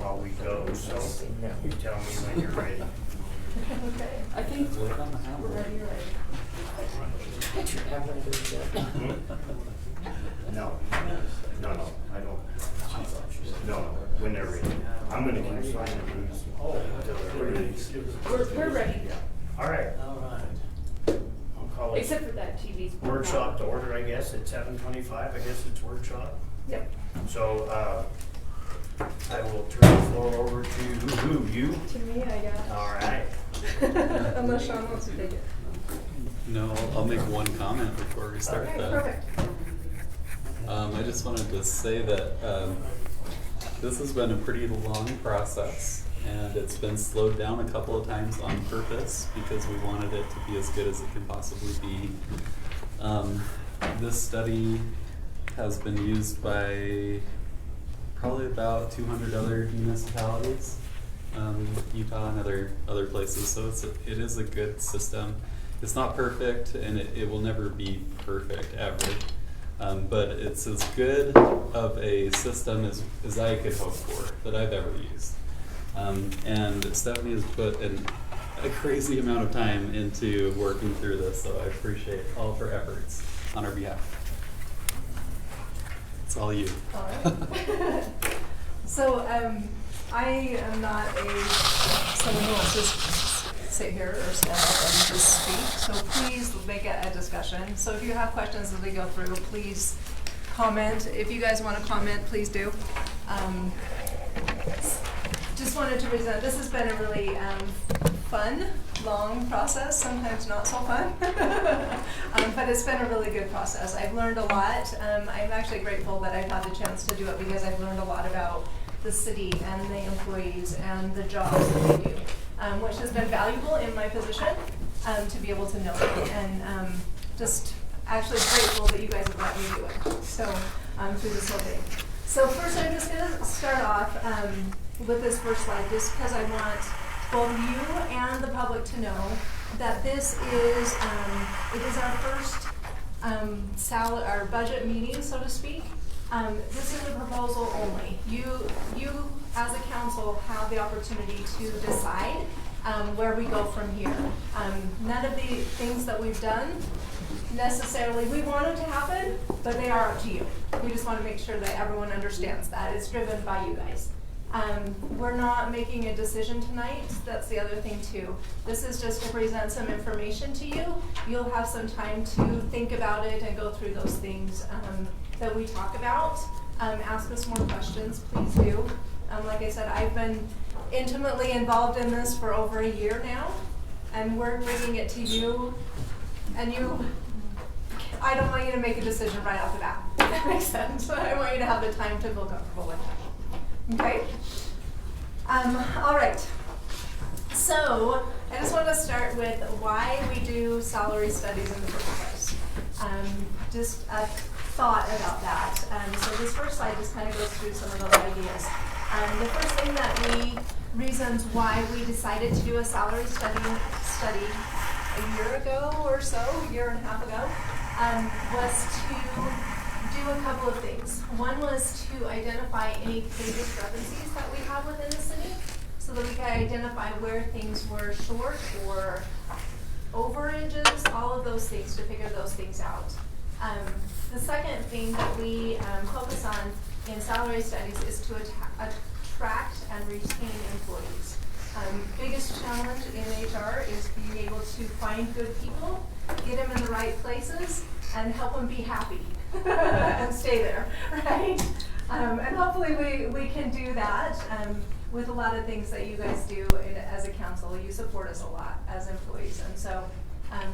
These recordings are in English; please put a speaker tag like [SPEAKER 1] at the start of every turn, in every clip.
[SPEAKER 1] while we go, so you tell me when you're ready.
[SPEAKER 2] Okay.
[SPEAKER 3] I think
[SPEAKER 2] We're ready, you're ready.
[SPEAKER 1] No, I don't. No, when they're ready. I'm gonna keep signing these until they're ready.
[SPEAKER 2] We're ready.
[SPEAKER 1] Yeah. All right, I'll call it
[SPEAKER 2] Except for that TV's.
[SPEAKER 1] workshop to order, I guess, at 7:25. I guess it's workshop.
[SPEAKER 2] Yep.
[SPEAKER 1] So, I will turn the floor over to who, you?
[SPEAKER 2] To me, I guess.
[SPEAKER 1] All right.
[SPEAKER 2] Unless Sean wants to take it.
[SPEAKER 4] No, I'll make one comment before we start
[SPEAKER 2] Okay,
[SPEAKER 4] that.
[SPEAKER 2] perfect.
[SPEAKER 4] I just wanted to say that this has been a pretty long process, and it's been slowed down a couple of times on purpose because we wanted it to be as good as it can possibly be. This study has been used by probably about 200 other municipalities, Utah and other places. So it is a good system. It's not perfect, and it will never be perfect ever. But it's as good of a system as I could hope for, that I've ever used. And Stephanie has put a crazy amount of time into working through this, so I appreciate all of her efforts on our behalf. It's all you.
[SPEAKER 2] All right. So, I am not someone who wants to sit here or stand up and just speak, so please make it a discussion. So if you have questions as we go through, please comment. If you guys want to comment, please do. Just wanted to present, this has been a really fun, long process, sometimes not so fun, but it's been a really good process. I've learned a lot. I'm actually grateful that I've had the chance to do it because I've learned a lot about the city and the employees and the jobs that they do, which has been valuable in my position to be able to know it. And just actually grateful that you guys have let me do it. So through this whole thing. So first I'm just going to start off with this first slide just because I want both you and the public to know that this is it is our first our budget meeting, so to speak. This is a proposal only. You as a council have the opportunity to decide where we go from here. None of the things that we've done necessarily we want them to happen, but they are up to you. We just want to make sure that everyone understands that. It's driven by you guys. We're not making a decision tonight. That's the other thing too. This is just to present some information to you. You'll have some time to think about it and go through those things that we talk about. Ask us more questions, please do. Like I said, I've been intimately involved in this for over a year now, and we're bringing it to you, and I don't want you to make a decision right off the bat, if that makes sense. I want you to have the time to feel comfortable with that. Okay? All right. So I just want to start with why we do salary studies in the first place. Just a thought about that. So this first slide just kind of goes through some of those ideas. The first reasons why we decided to do a salary study a year ago or so, a year and a half ago, was to do a couple of things. One was to identify any pay discrepancies that we have within the city so that we could identify where things were short or overages, all of those things, to figure those things out. The second thing that we focus on in salary studies is to attract and retain employees. Biggest challenge in HR is being able to find good people, get them in the right places, and help them be happy and stay there, right? And hopefully we can do that with a lot of things that you guys do as a council. You support us a lot as employees, and so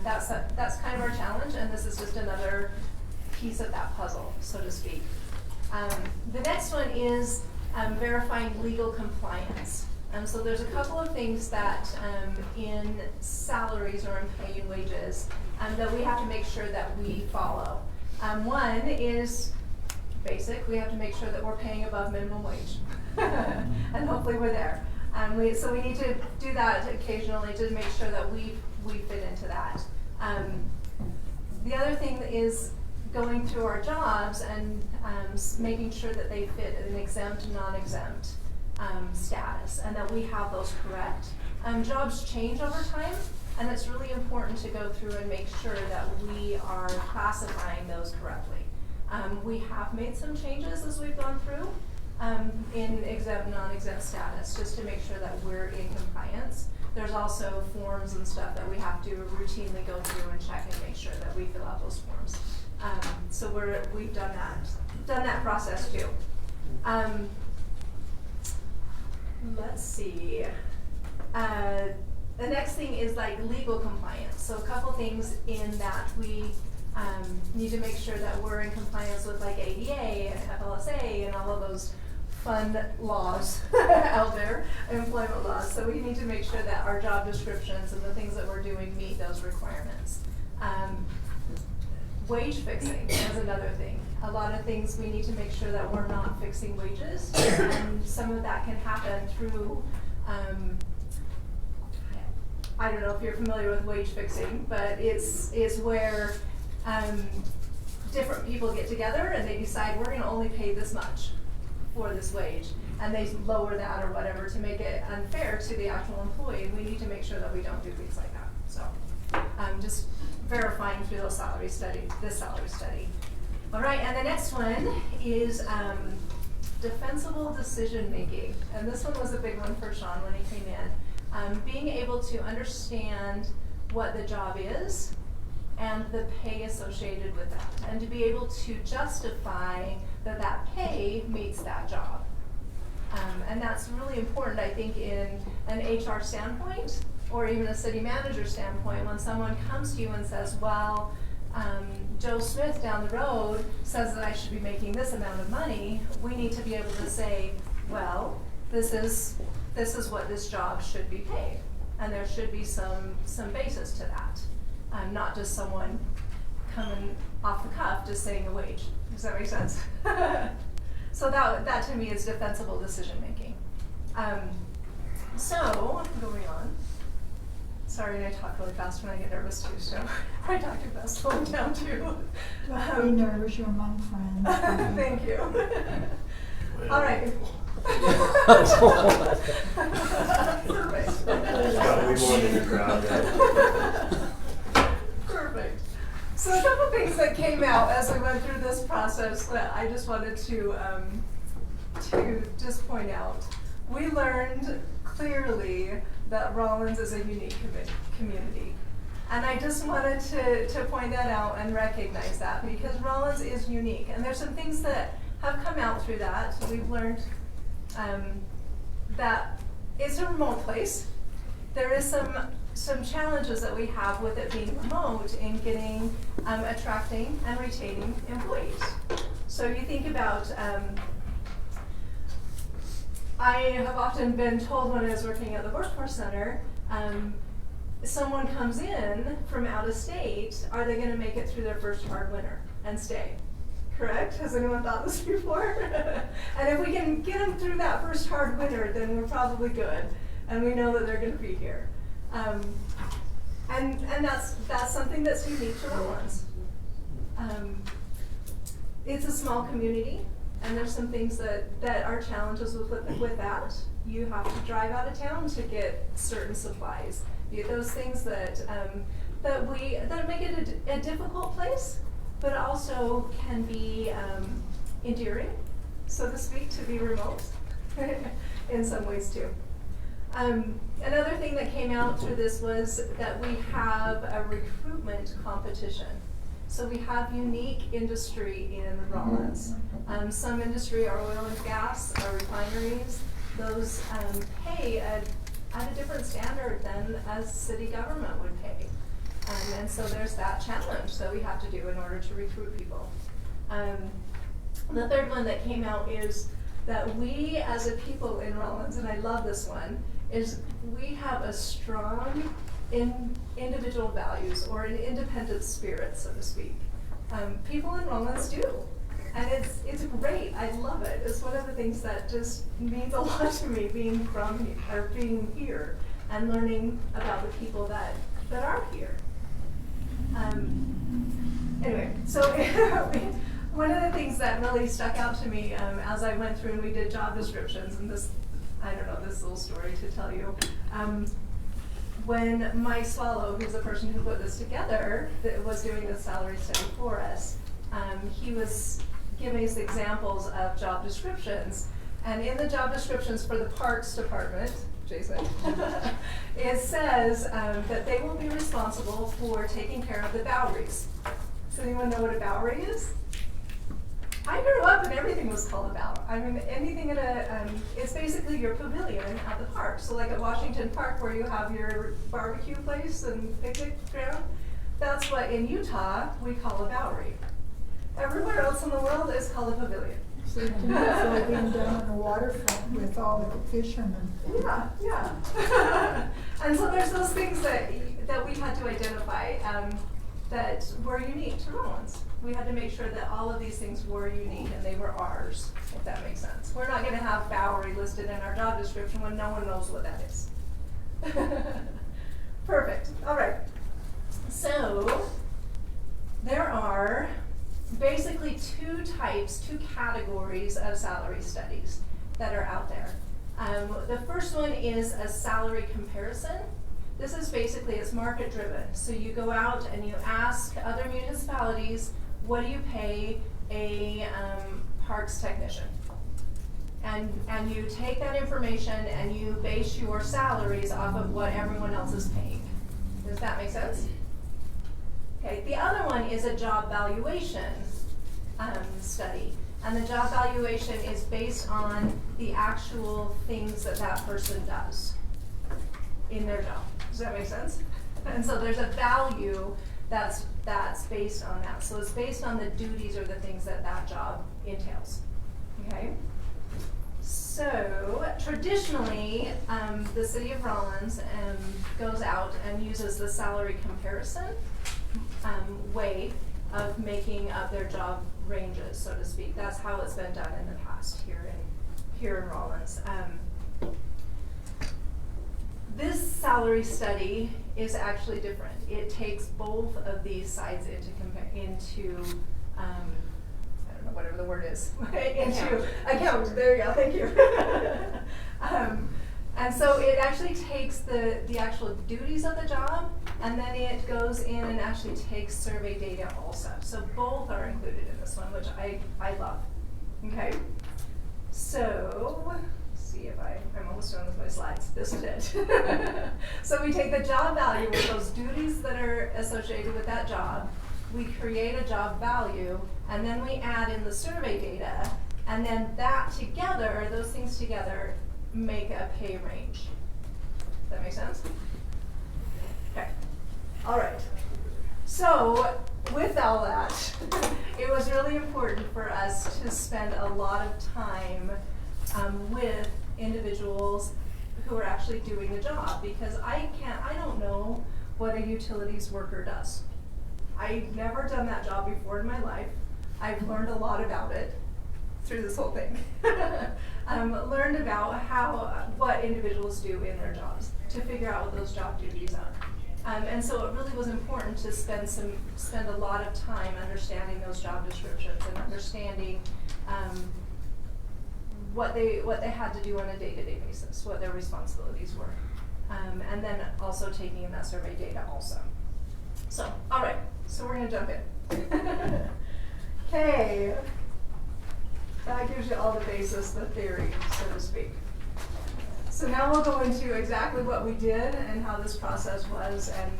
[SPEAKER 2] that's kind of our challenge, and this is just another piece of that puzzle, so to speak. The next one is verifying legal compliance. So there's a couple of things that in salaries or in pay and wages that we have to make sure that we follow. One is basic. We have to make sure that we're paying above minimum wage. And hopefully we're there. So we need to do that occasionally to make sure that we fit into that. The other thing is going through our jobs and making sure that they fit an exempt, non-exempt. status, and that we have those correct. Jobs change over time, and it's really important to go through and make sure that we are classifying those correctly. We have made some changes as we've gone through in exempt, non-exempt status, just to make sure that we're in compliance. There's also forms and stuff that we have to routinely go through and check and make sure that we fill out those forms. So we've done that process too. Let's see. The next thing is like legal compliance. So a couple things in that we need to make sure that we're in compliance with like ADA and FLSA and all of those fun laws out there, employment laws. So we need to make sure that our job descriptions and the things that we're doing meet those requirements. Wage fixing is another thing. A lot of things we need to make sure that we're not fixing wages, and some of that can happen through, I don't know if you're familiar with wage fixing, but it's where different people get together and they decide we're going to only pay this much for this wage, and they lower that or whatever to make it unfair to the actual employee. We need to make sure that we don't do things like that. So just verifying through this salary study. All right, and the next one is defensible decision making. And this one was a big one for Sean when he came in. Being able to understand what the job is and the pay associated with that, and to be able to justify that that pay meets that job. And that's really important, I think, in an HR standpoint, or even a city manager standpoint. When someone comes to you and says, well, Joe Smith down the road says that I should be making this amount of money, we need to be able to say, well, this is what this job should be paid. And there should be some basis to that. Not just someone coming off the cuff just saying a wage. Does that make sense? So that to me is defensible decision making. So going on. Sorry, I talk really fast when I get nervous too, so I talk too fast, slow down too.
[SPEAKER 3] Don't be nervous, you're among friends.
[SPEAKER 2] Thank you. All right. Perfect.
[SPEAKER 1] There's gotta be more than the crowd there.
[SPEAKER 2] Perfect. So a couple things that came out as we went through this process that I just wanted to just point out. We learned clearly that Rollins is a unique community. And I just wanted to point that out and recognize that, because Rollins is unique. And there's some things that have come out through that. We've learned that it's a remote place. There is some challenges that we have with it being remote in getting, attracting and retaining employees. So you think about, I have often been told when I was working at the Workforce Center, someone comes in from out of state, are they going to make it through their first hard winter and stay? Correct? Has anyone thought this before? And if we can get them through that first hard winter, then we're probably good, and we know that they're going to be here. And that's something that's unique to Rollins. It's a small community. And there's some things that are challenges with that. You have to drive out of town to get certain supplies. Those things that make it a difficult place, but also can be endearing, so to speak, to be remote in some ways too. Another thing that came out through this was that we have a recruitment competition. So we have unique industry in Rollins. Some industry are oil and gas, are refineries. Those pay at a different standard than as city government would pay. And so there's that challenge that we have to do in order to recruit people. The third one that came out is that we as a people in Rollins, and I love this one, is we have a strong individual values, or an independent spirit, so to speak. People in Rollins do, and it's great. I love it. It's one of the things that just means a lot to me, being here and learning about the people that are here. Anyway, so one of the things that really stuck out to me as I went through and we did job descriptions, and I don't know, this little story to tell you. When Mike Swallow, who's the person who put this together, that was doing the salary study for us, he was giving us examples of job descriptions. And in the job descriptions for the Parks Department, Jason, it says that they will be responsible for taking care of the Boweries. Does anyone know what a Bowery is? I grew up and everything was called a Bowery. I mean, anything at it's basically your pavilion at the park. So like at Washington Park where you have your barbecue place and picnic ground, that's what in Utah we call a Bowery. Everywhere else in the world is called a pavilion.
[SPEAKER 3] So to me, it's like being down on the waterfront with all the fishermen.
[SPEAKER 2] Yeah, yeah. And so there's those things that we had to identify that were unique to Rollins. We had to make sure that all of these things were unique and they were ours, if that makes sense. We're not going to have Bowery listed in our job description when no one knows what that is. Perfect. All right. So there are basically two categories of salary studies that are out there. The first one is a salary comparison. This is basically, it's market driven. So you go out and you ask other municipalities, what do you pay a parks technician? And you take that information and you base your salaries off of what everyone else is paying. Does that make sense? Okay, the other one is a job valuation study. And the job valuation is based on the actual things that that person does in their job. Does that make sense? And so there's a value that's based on that. So it's based on the duties or the things that that job entails. Okay? So traditionally, the city of Rollins goes out and uses the salary comparison way of making up their job ranges, so to speak. That's how it's been done in the past here in Rollins. This salary study is actually different. It takes both of these sides into I don't know, whatever the word is, into account. There you go, thank you. And so it actually takes the actual duties of the job, and then it goes in and actually takes survey data also. So both are included in this one, which I love. Okay? So, let's see if I'm almost done with my slides. This is it. So we take the job value with those duties that are associated with that job. We create a job value, and then we add in the survey data, and then that together, those things together, make a pay range. Does that make sense? Okay. All right. So with all that, it was really important for us to spend a lot of time with individuals who are actually doing the job, because I don't know what a utilities worker does. I've never done that job before in my life. I've learned a lot about it through this whole thing. Learned about what individuals do in their jobs to figure out what those job duties are. And so it really was important to spend a lot of time understanding those job descriptions and understanding what they had to do on a day-to-day basis, what their responsibilities were. And then also taking in that survey data also. So, all right, so we're gonna jump in. Okay. That gives you all the basis, the theory, so to speak. So now we'll go into exactly what we did and how this process was and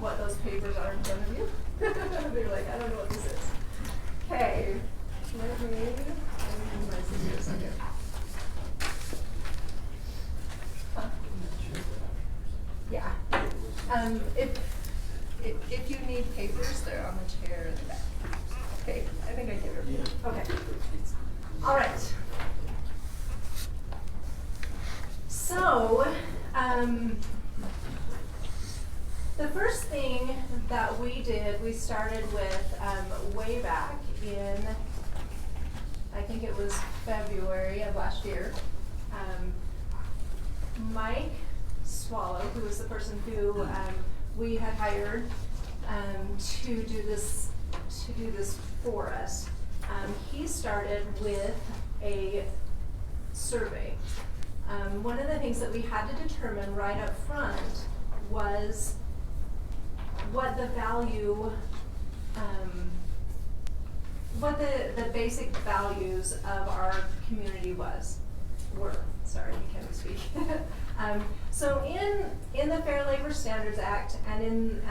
[SPEAKER 2] what those papers are in front of you. They're like, I don't know what this is. Okay, let me use my scissors a second. Yeah. If you need papers, they're on the chair in the back. Okay, I think I get it. Okay. All right. So, the first thing that we did, we started with way back in, I think it was February of last year. Mike Swallow, who was the person who we had hired to do this for us, he started with a survey. one of the things that we had to determine right up front was what the value, what the basic values of our community were. Sorry, I can't speak. So in the Fair Labor Standards Act and in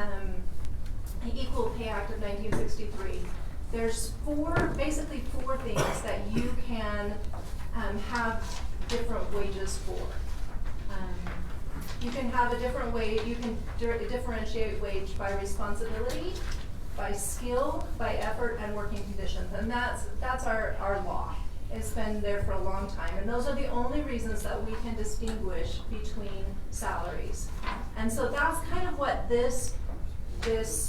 [SPEAKER 2] the Equal Pay Act of 1963, there's basically four things that you can have different wages for. You can have a different wage, you can differentiate wage by responsibility, by skill, by effort, and working conditions. And that's our law. It's been there for a long time. And those are the only reasons that we can distinguish between salaries. And so that's kind of what this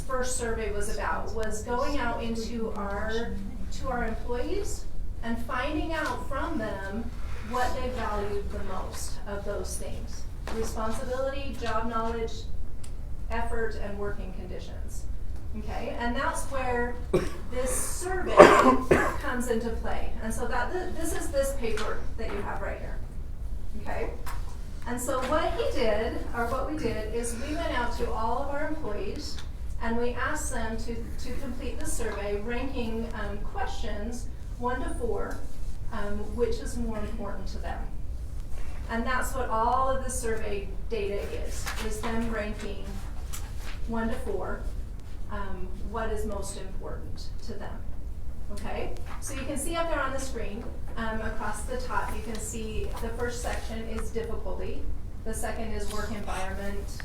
[SPEAKER 2] first survey was about, was going out into to our employees and finding out from them what they valued the most of those things. Responsibility, job knowledge, effort, and working conditions. Okay, and that's where this survey comes into play. And so this is this paper that you have right here. Okay? And so what we did is we went out to all of our employees and we asked them to complete the survey, ranking questions 1 to 4, which is more important to them. And that's what all of the survey data is them ranking 1 to 4, what is most important to them. Okay? So you can see up there on the screen, across the top, you can see the first section is difficulty, the second is work environment,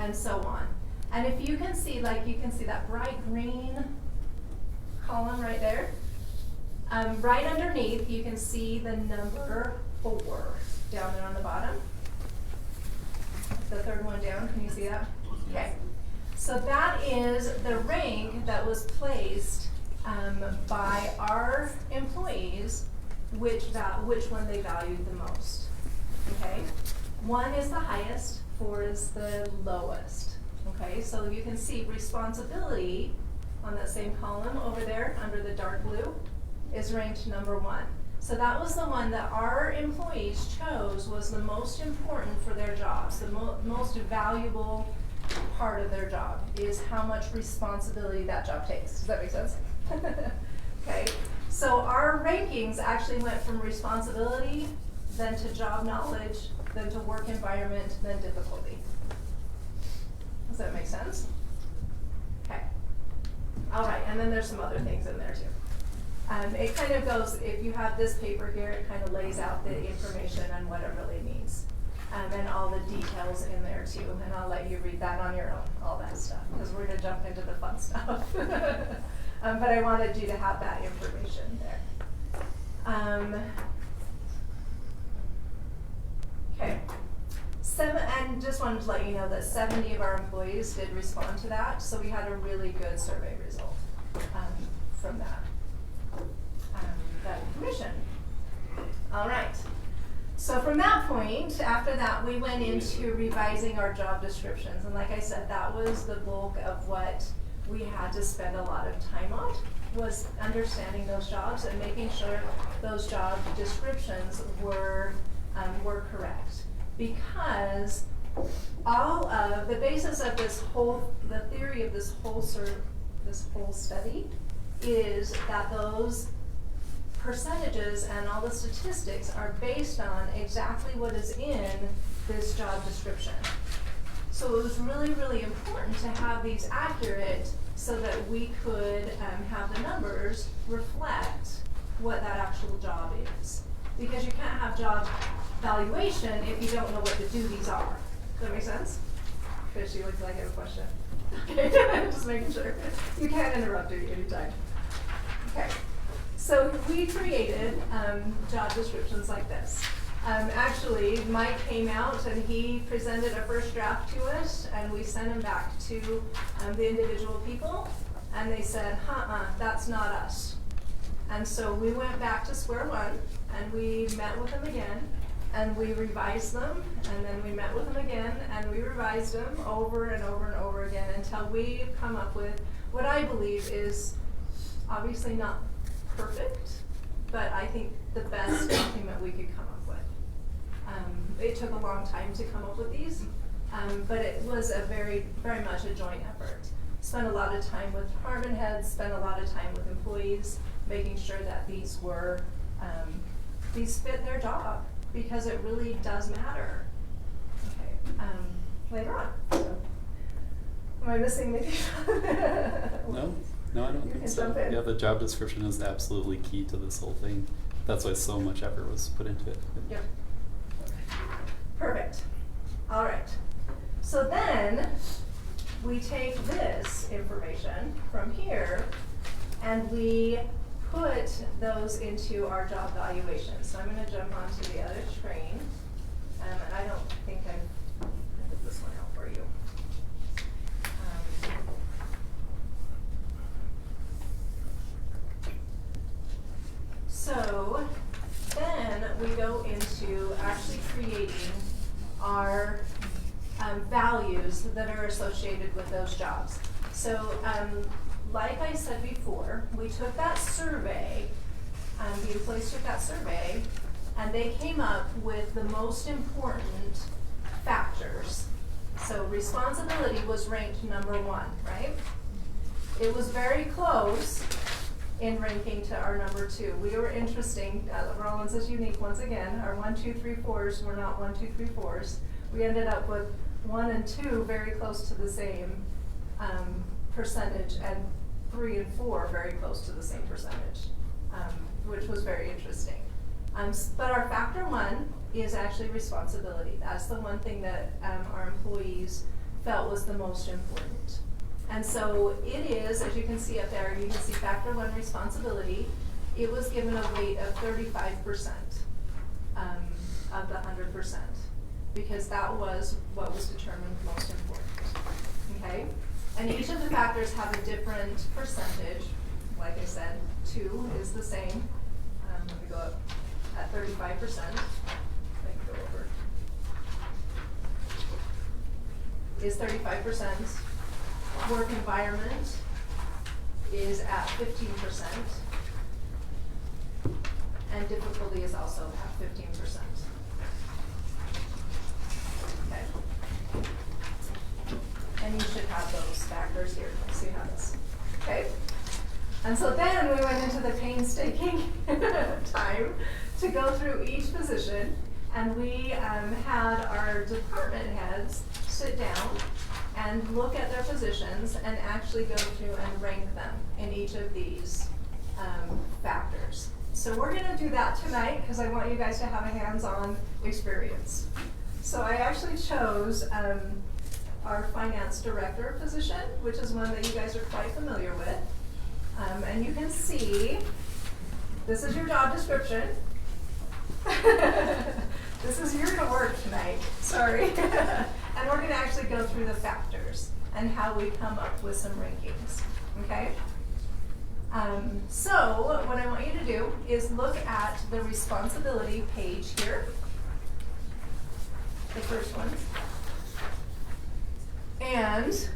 [SPEAKER 2] and so on. And if you can see, you can see that bright green column right there. Right underneath, you can see the number 4 down there on the bottom. The third one down, can you see that? Okay. So that is the rank that was placed by our employees, which one they valued the most. Okay? 1 is the highest, 4 is the lowest. Okay, so you can see responsibility on that same column over there under the dark blue is ranked number 1. So that was the one that our employees chose was the most important for their jobs, the most valuable part of their job is how much responsibility that job takes. Does that make sense? Okay, so our rankings actually went from responsibility, then to job knowledge, then to work environment, then difficulty. Does that make sense? Okay. All right, and then there's some other things in there too. It kind of goes, if you have this paper here, it kind of lays out the information and what it really means. And all the details in there too. And I'll let you read that on your own, all that stuff, because we're going to jump into the fun stuff. But I wanted you to have that information there. Okay. And just wanted to let you know that 70 of our employees did respond to that, so we had a really good survey result from that information. All right. So from that point, after that, we went into revising our job descriptions, and like I said, that was the bulk of what we had to spend a lot of time on, was understanding those jobs and making sure those job descriptions were correct. Because all of the basis of the theory of this whole study is that those percentages and all the statistics are based on exactly what is in this job description. So it was really, really important to have these accurate so that we could have the numbers reflect what that actual job is. Because you can't have job valuation if you don't know what the duties are. Does that make sense? Fish, you look like you have a question. Okay, just making sure. You can't interrupt at any time. Okay. So we created job descriptions like this. Actually, Mike came out and he presented a first draft to us, and we sent him back to the individual people, and they said, that's not us. And so we went back to square one, and we met with them again, and we revised them, and then we met with them again, and we revised them over and over and over again until we come up with what I believe is obviously not perfect, but I think the best document we could come up with. it took a long time to come up with these, but it was a very much a joint effort. Spent a lot of time with department heads, spent a lot of time with employees, making sure that these were, these fit their job, because it really does matter. Okay, later on. So, am I missing anything?
[SPEAKER 4] No, I don't
[SPEAKER 2] You
[SPEAKER 4] think
[SPEAKER 2] can
[SPEAKER 4] so.
[SPEAKER 2] jump in.
[SPEAKER 4] Yeah, the job description is absolutely key to this whole thing. That's why so much effort was put into it.
[SPEAKER 2] Yep. Perfect. All right. So then we take this information from here and we put those into our job valuation. So I'm going to jump onto the other screen. And I don't think I put this one out for you. So then we go into actually creating our values that are associated with those jobs. So like I said before, we took that survey, the employees took that survey, and they came up with the most important factors. So responsibility was ranked number 1, right? It was very close in ranking to our number 2. We were interesting, Rollins is unique once again. Our 1, 2, 3, 4s were not 1, 2, 3, 4s. We ended up with 1 and 2 very close to the same percentage, and 3 and 4 very close to the same percentage, which was very interesting. But our factor 1 is actually responsibility. That's the one thing that our employees felt was the most important. And so it is, as you can see up there, you can see factor 1 responsibility. It was given a weight of 35% of the 100%, because that was what was determined most important. Okay? And each of the factors have a different percentage. Like I said, 2 is the same. Let me go up at 35%. I can go over. Is 35%. Work environment is at 15%. And difficulty is also at 15%. Okay. And you should have those factors here, so you have this. Okay. And so then we went into the painstaking time to go through each position, and we had our department heads sit down and look at their positions and actually go through and rank them in each of these factors. So we're going to do that tonight because I want you guys to have a hands-on experience. So I actually chose our finance director position, which is one that you guys are quite familiar with. And you can see, this is your job description. This is, you're gonna work tonight, sorry. And we're gonna actually go through the factors and how we come up with some rankings, okay? So what I want you to do is look at the responsibility page here, the first one. And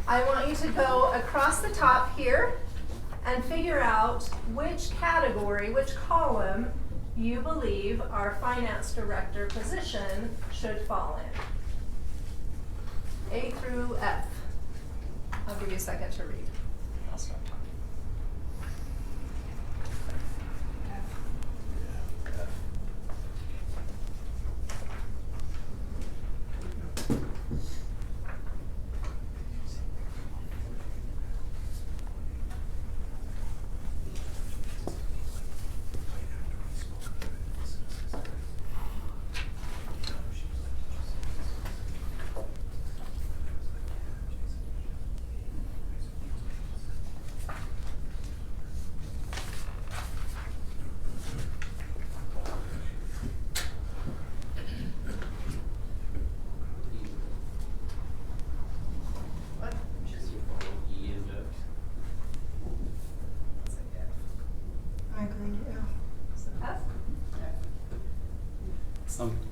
[SPEAKER 2] I want you to go across the top here and figure out which category, which column you believe our finance director position should fall in. A through F. I'll give you a second to read. I'll stop talking.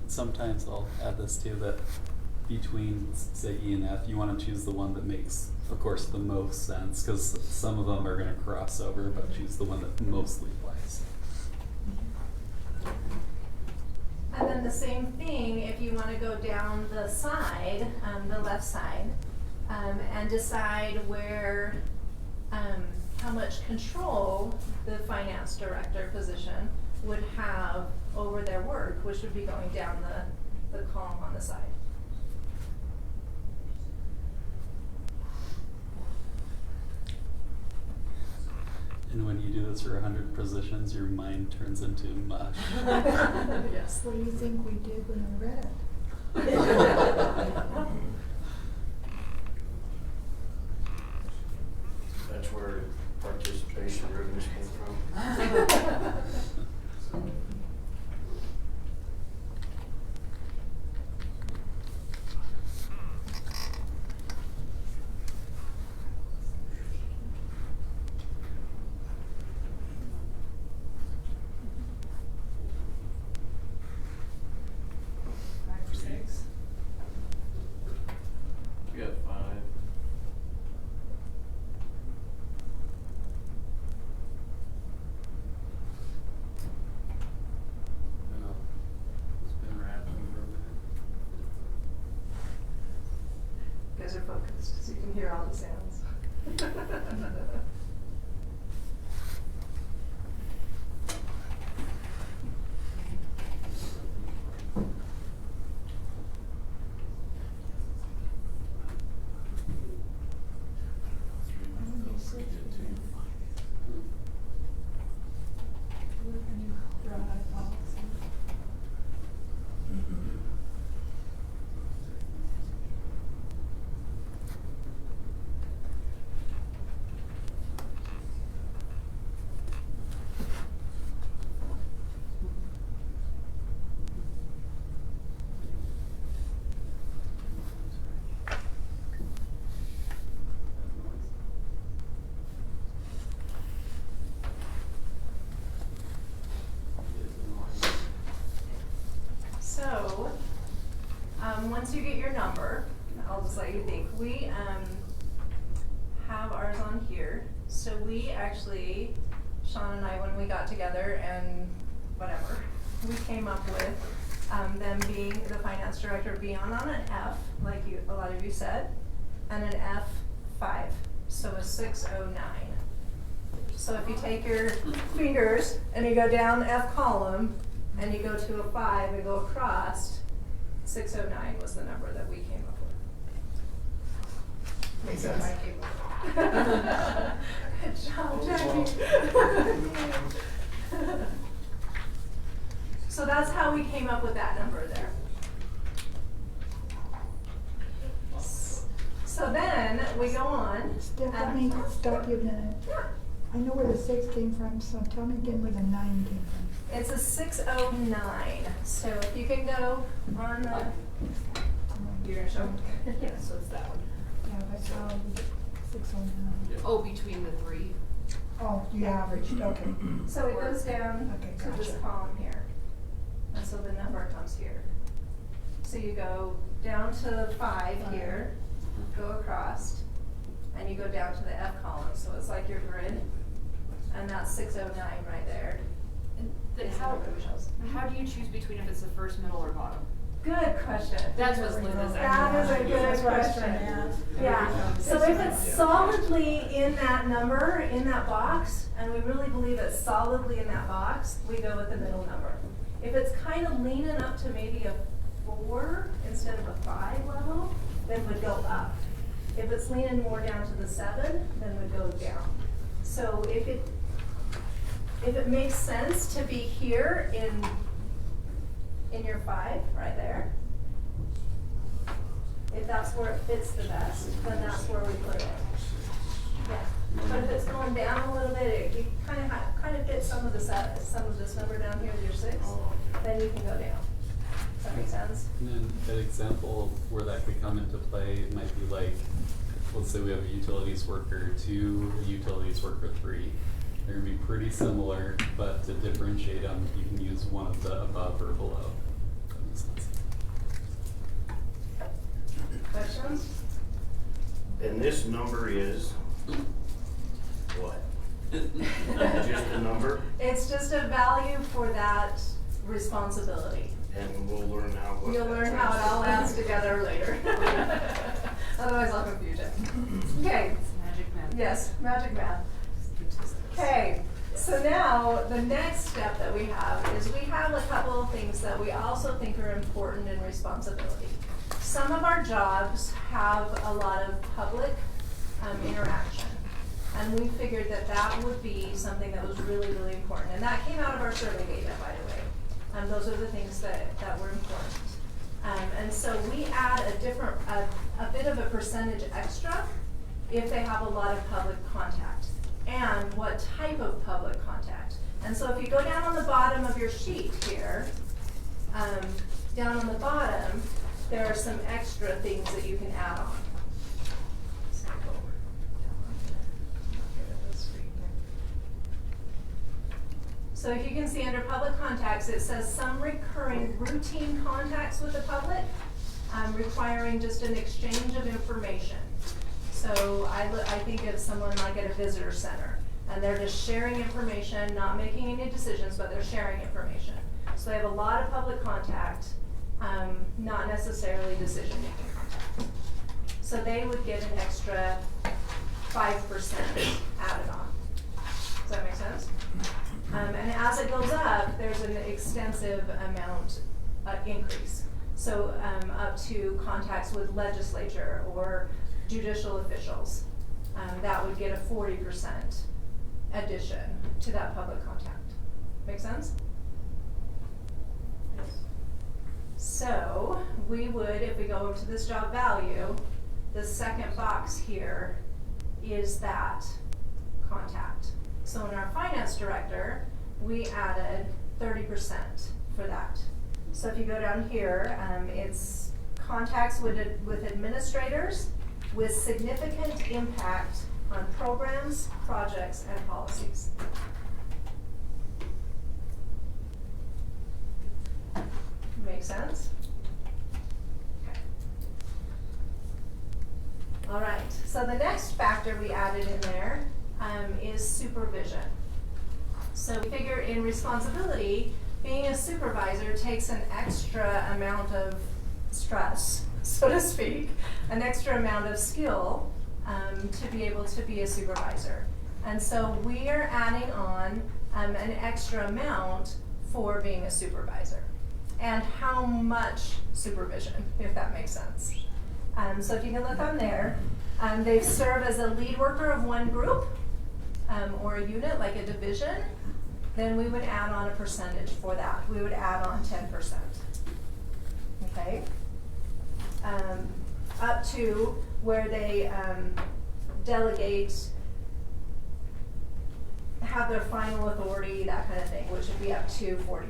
[SPEAKER 4] Sometimes I'll add this too, that between, say, E and F, you want to choose the one that makes, of course, the most sense, because some of them are going to cross over, but choose the one that mostly applies.
[SPEAKER 2] And then then the same thing if you wanna go down the side, the left side, and decide where, how much control the finance director position would have over their work, which would be going down the column on the side.
[SPEAKER 4] And when you do this for 100 positions, your mind turns into mush.
[SPEAKER 2] Yes.
[SPEAKER 3] What do you think we did when we read it?
[SPEAKER 1] That's where participation revenues came from.
[SPEAKER 2] Five or six.
[SPEAKER 5] We got 5. No, it's been rapping for a minute.
[SPEAKER 2] You guys are focused, so you can hear all the sounds. So, once you get your number, I'll just let you think. We have ours on here. So we actually, Sean and I, when we got together and whatever, we came up with them being, the finance director being on an F, like you, a lot of you said, and an F5, so a 609. So if you take your fingers and you go down F column, and you go to a 5 and go across, 609 was the number that we came up with.
[SPEAKER 3] Makes
[SPEAKER 2] That's
[SPEAKER 3] sense.
[SPEAKER 2] I came up with. Good job, Jackie. So that's how we came up with that number there. So then we go on.
[SPEAKER 3] Steph, let me stop you a minute.
[SPEAKER 2] Yeah.
[SPEAKER 3] I know where the 6 came from, so tell me again where the 9 came from.
[SPEAKER 2] It's a 609. So if you can go on the, you're gonna show? Yeah, so it's that one.
[SPEAKER 3] Yeah, that's how 609.
[SPEAKER 5] Yeah.
[SPEAKER 6] Oh, between the 3.
[SPEAKER 3] Oh, you averaged, okay.
[SPEAKER 2] So it goes down
[SPEAKER 3] Okay,
[SPEAKER 2] to this
[SPEAKER 3] gotcha.
[SPEAKER 2] column here. And so the number comes here. So you go down to 5 here, go across, and you go down to the F column. So it's like your grid. And that's 609 right there.
[SPEAKER 6] And then
[SPEAKER 2] Is
[SPEAKER 6] how
[SPEAKER 2] what it shows.
[SPEAKER 6] do you choose between if it's the first, middle, or bottom?
[SPEAKER 2] Good question.
[SPEAKER 6] That's what Linda's
[SPEAKER 2] That is a
[SPEAKER 6] asking.
[SPEAKER 2] good
[SPEAKER 3] That's what I was trying
[SPEAKER 2] question.
[SPEAKER 3] to ask.
[SPEAKER 2] Yeah, so if it's solidly in that number, in that box, and we really believe it's solidly in that box, we go with the middle number. If it's kind of leaning up to maybe a 4 instead of a 5 level, then we'd go up. If it's leaning more down to the 7, then we'd go down. So if it makes sense to be here in your 5, right there, if that's where it fits the best, then that's where we put it. Yeah, but if it's going down a little bit, you kind of fit some of this number down here with your 6, then you can go down. Does that make sense?
[SPEAKER 4] And then an example of where that could come into play might be like, let's say we have a utilities worker 2, a utilities worker 3. They're gonna be pretty similar, but to differentiate them, you can use one of the above or below. That makes sense.
[SPEAKER 2] Questions?
[SPEAKER 1] And this number is what? Just a number?
[SPEAKER 2] It's just a value for that responsibility.
[SPEAKER 1] and we'll learn how. what
[SPEAKER 2] You'll
[SPEAKER 1] that
[SPEAKER 2] learn how it all
[SPEAKER 1] translates
[SPEAKER 2] adds together later. Otherwise I'll confuse you. Okay,
[SPEAKER 6] It's magic math.
[SPEAKER 2] yes, magic math. Okay, so now the next step that we have is we have a couple of things that we also think are important in responsibility. Some of our jobs have a lot of public interaction. And we figured that that would be something that was really, really important. And that came out of our survey data, by the way. Those are the things that were important. And so we add a bit of a percentage extra if they have a lot of public contact. And what type of public contact. And so if you go down on the bottom of your sheet here, down on the bottom, there are some extra things that you can add on. So go down on here. Get rid of this screen here. So if you can see under public contacts, it says some recurring routine contacts with the public, requiring just an exchange of information. So I think of someone like at a visitor center, and they're just sharing information, not making any decisions, but they're sharing information. So they have a lot of public contact, not necessarily decision-making contact. So they would get an extra 5% added on. Does that make sense? And as it goes up, there's an extensive amount increase. So up to contacts with legislature or judicial officials, that would get a 40% addition to that public contact. Make sense? Yes. So we would, if we go over to this job value, the second box here is that contact. So in our finance director, we added 30% for that. So if you go down here, it's contacts with administrators with significant impact on programs, projects, and policies. Make sense? Okay. All right, so the next factor we added in there is supervision. So we figure in responsibility, being a supervisor takes an extra amount of stress, so to speak, an extra amount of skill to be able to be a supervisor. And so we are adding on an extra amount for being a supervisor. And how much supervision, if that makes sense. So if you can look on there, they serve as a lead worker of one group or a unit, like a division, then we would add on a percentage for that. We would add on 10%. Okay? Up to where they delegate, have their final authority, that kind of thing, which would be up to 40%.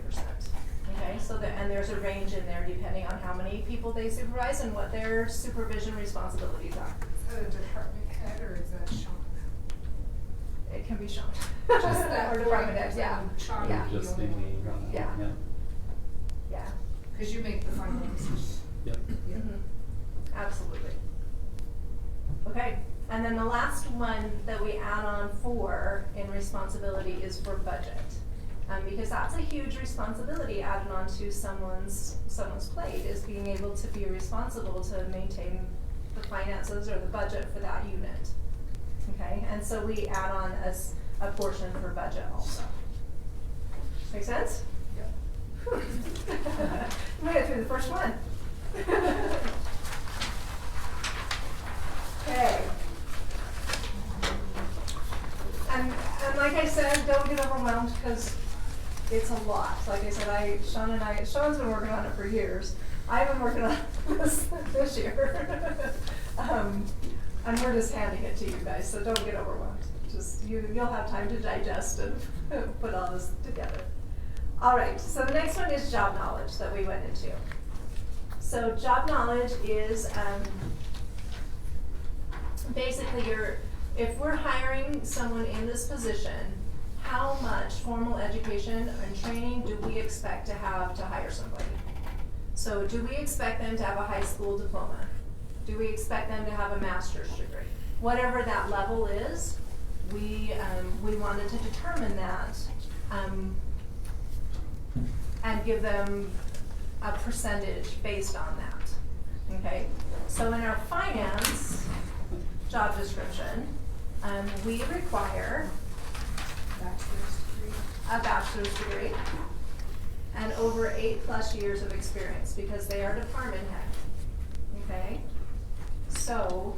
[SPEAKER 2] Okay, so and there's a range in there depending on how many people they supervise and what their supervision responsibilities are.
[SPEAKER 3] Is that a department head or is that Sean?
[SPEAKER 2] It can be shown.
[SPEAKER 3] Just that
[SPEAKER 2] Or department heads, yeah.
[SPEAKER 3] Sean
[SPEAKER 2] Yeah.
[SPEAKER 3] would be
[SPEAKER 4] Just
[SPEAKER 3] the
[SPEAKER 4] be
[SPEAKER 3] only
[SPEAKER 4] me.
[SPEAKER 3] one,
[SPEAKER 2] Yeah.
[SPEAKER 4] Yeah.
[SPEAKER 2] Yeah.
[SPEAKER 3] Cause you make the final decision.
[SPEAKER 4] Yep.
[SPEAKER 3] Yeah.
[SPEAKER 2] Mhm. Absolutely. Okay, and then the last one that we add on for in responsibility is for budget. Because that's a huge responsibility added on to someone's plate, is being able to be responsible to maintain the finances or the budget for that unit. Okay, and so we add on a portion for budget also. Make sense?
[SPEAKER 3] Yeah.
[SPEAKER 2] We made it through the first one. Okay. And like I said, don't get overwhelmed because it's a lot. Like I said, Sean's been working on it for years. I've been working on this year. And we're just handing it to you guys, so don't get overwhelmed. Just, you'll have time to digest and put all this together. All right, so the next one is job knowledge that we went into. So job knowledge is basically if we're hiring someone in this position, how much formal education and training do we expect to have to hire somebody? So do we expect them to have a high school diploma? Do we expect them to have a master's degree? Whatever that level is, we wanted to determine that and give them a percentage based on that, okay? So in our finance job description, we require a bachelor's degree and over 8+ years of experience because they are department head, okay? So,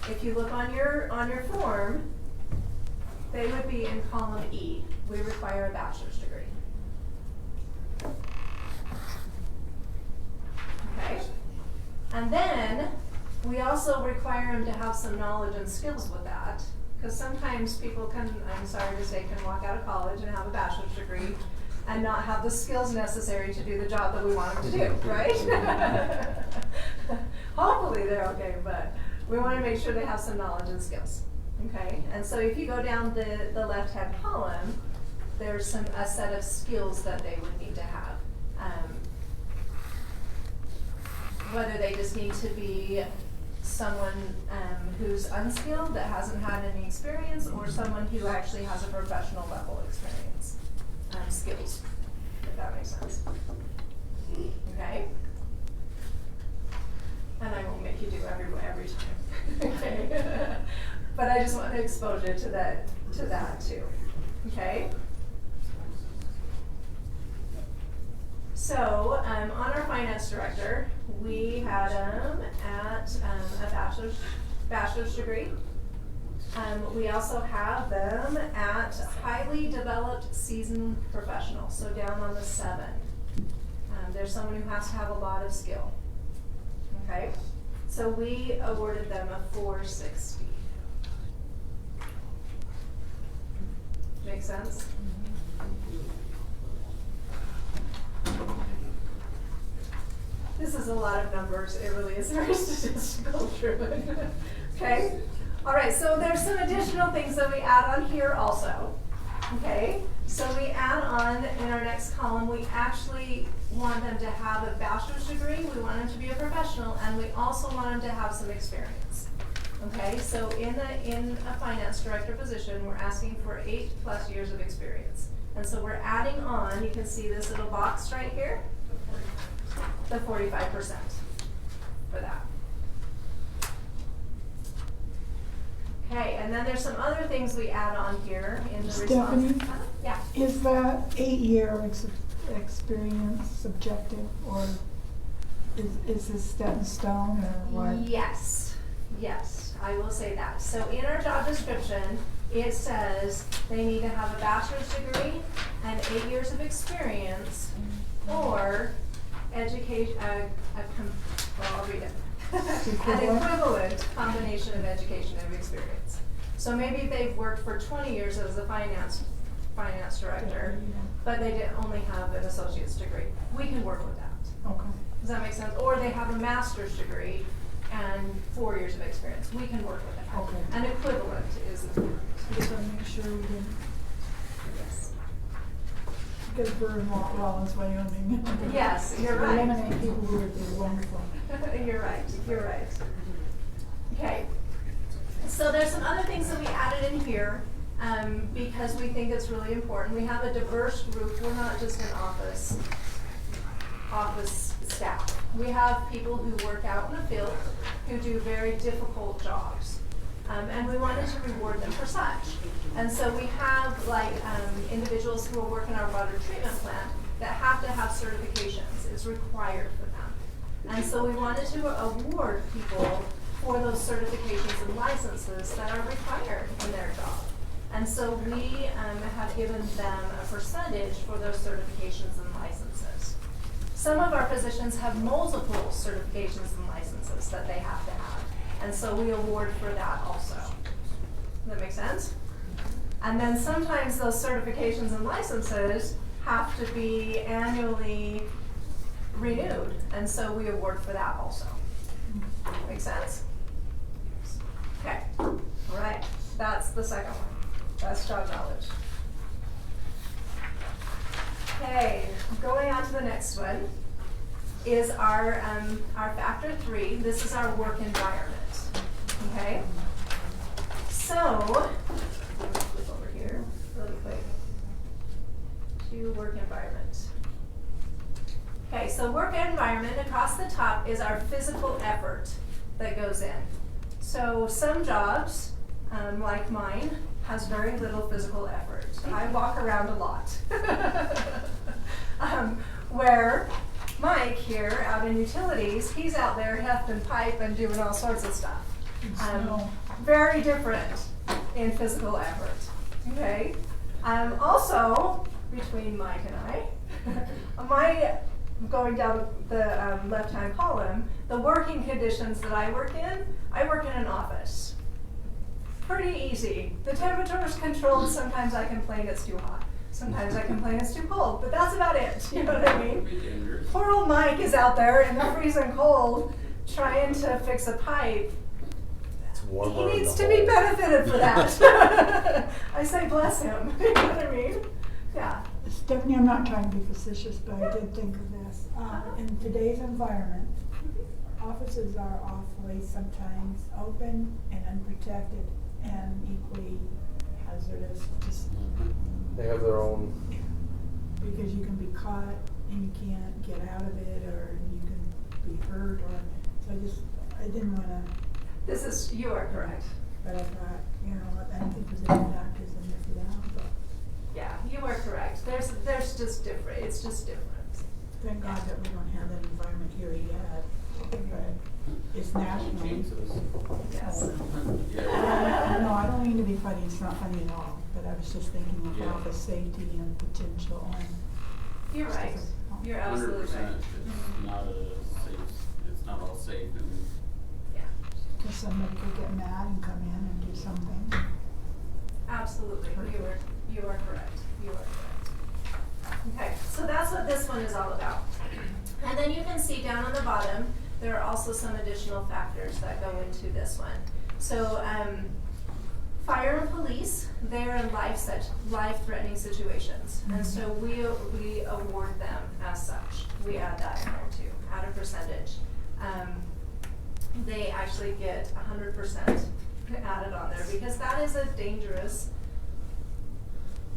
[SPEAKER 2] if you look on your form, they would be in column E. We require a bachelor's degree. Okay? And then, we also require them to have some knowledge and skills with that. Because sometimes people can, I'm sorry to say, can walk out of college and have a bachelor's degree and not have the skills necessary to do the job that we want them to do, right? Hopefully they're okay, but we want to make sure they have some knowledge and skills, okay? And so if you go down the left-hand column, there's a set of skills that they would need to have. Whether they just need to be someone who's unskilled that hasn't had any experience, or someone who actually has a professional level experience, skills, if that makes sense. Okay? And I won't make you do every time. Okay? But I just want to expose you to that too. Okay? So, on our finance director, we had him at a bachelor's degree. We also have them at highly developed seasoned professional, so down on the 7. There's someone who has to have a lot of skill. Okay? So we awarded them a 460. Make sense? This is a lot of numbers. It really is very statistical driven. Okay? All right, so there's some additional things that we add on here also. Okay? So we add on in our next column, we actually want them to have a bachelor's degree, we want them to be a professional, and we also want them to have some experience. Okay? So in a finance director position, we're asking for 8+ years of experience. And so we're adding on, you can see this little box right here, the 45% for that. Okay, and then there's some other things we add on here in the response.
[SPEAKER 3] Stephanie?
[SPEAKER 2] Yeah.
[SPEAKER 3] Is that 8-year experience subjective, or is this set in stone, or what?
[SPEAKER 2] Yes, I will say that. So in our job description, it says they need to have a bachelor's degree and 8 years of experience, or education, well, I'll read it. An equivalent combination of education and experience. So maybe they've worked for 20 years as a finance director, but they did only have an associate's degree. We can work with that.
[SPEAKER 3] Okay.
[SPEAKER 2] Does that make sense? Or they have a master's degree and 4 years of experience. We can work with that.
[SPEAKER 3] Okay.
[SPEAKER 2] An equivalent is important.
[SPEAKER 3] Just want to make sure we didn't
[SPEAKER 2] Yes.
[SPEAKER 3] get burned while it's Wyoming.
[SPEAKER 2] Yes, you're right.
[SPEAKER 3] Eliminate people who would be wonderful.
[SPEAKER 2] You're right. Okay. So there's some other things that we added in here because we think it's really important. We have a diverse group. We're not just an office staff. We have people who work out in the field who do very difficult jobs. And we wanted to reward them for such. And so we have individuals who will work in our water treatment plant that have to have certifications. It's required for them. And so we wanted to award people for those certifications and licenses that are required in their job. And so we have given them a percentage for those certifications and licenses. Some of our positions have multiple certifications and licenses that they have to have. And so we award for that also. Does that make sense? And then sometimes those certifications and licenses have to be annually renewed. And so we award for that also. Make sense? Okay. All right. That's the second one. That's job knowledge. Okay. Going on to the next one is our factor 3. This is our work environment. Okay? So, flip over here really quick to work environment. Okay, so work environment, across the top is our physical effort that goes in. So some jobs, like mine, has very little physical effort. I walk around a lot. Where Mike here out in utilities, he's out there hefting pipe and doing all sorts of stuff.
[SPEAKER 3] Snow.
[SPEAKER 2] Very different in physical effort. Okay. Also, between Mike and I, going down the left-hand column, the working conditions that I work in an office. Pretty easy. The temperature is controlled. Sometimes I complain it's too hot. Sometimes I complain it's too cold, but that's about it. You know what I mean?
[SPEAKER 5] Be dangerous.
[SPEAKER 2] Poor old Mike is out there in the freezing cold trying to fix a pipe.
[SPEAKER 1] It's warmer
[SPEAKER 2] He
[SPEAKER 1] in
[SPEAKER 2] needs
[SPEAKER 1] the
[SPEAKER 2] to be
[SPEAKER 1] hole.
[SPEAKER 2] benefited for that. I say bless him. You know what I mean? Yeah.
[SPEAKER 3] Stephanie, I'm not trying to be facetious, but I did think of this. In today's environment, offices are awfully sometimes open and unprotected and equally hazardous, just
[SPEAKER 7] They have their own.
[SPEAKER 3] because you can be caught and you can't get out of it, or you can be hurt, or, so I didn't wanna,
[SPEAKER 2] You are correct.
[SPEAKER 3] but I thought, I don't think there's any factors in there for that, but
[SPEAKER 2] Yeah, you are correct. There's just different. It's just different.
[SPEAKER 3] thank God that we don't have that environment here yet, but it's national.
[SPEAKER 5] Chances.
[SPEAKER 2] Yes.
[SPEAKER 5] Yeah.
[SPEAKER 3] No, I don't mean to be funny, it's not funny at all, but I was just thinking of
[SPEAKER 5] Yeah.
[SPEAKER 3] office safety and potential and.
[SPEAKER 2] You're right. You're absolutely
[SPEAKER 5] 100%.
[SPEAKER 2] right.
[SPEAKER 5] It's not a safe, it's not all safe and
[SPEAKER 2] Yeah,
[SPEAKER 3] Because somebody could get mad and come in and do something.
[SPEAKER 2] absolutely. You are correct. You are correct. Okay, so that's what this one is all about. And then you can see down on the bottom, there are also some additional factors that go into this one. So, fire and police, they're in life-threatening situations. And so we award them as such. We add that in there too, at a percentage. They actually get 100% added on there because that is a dangerous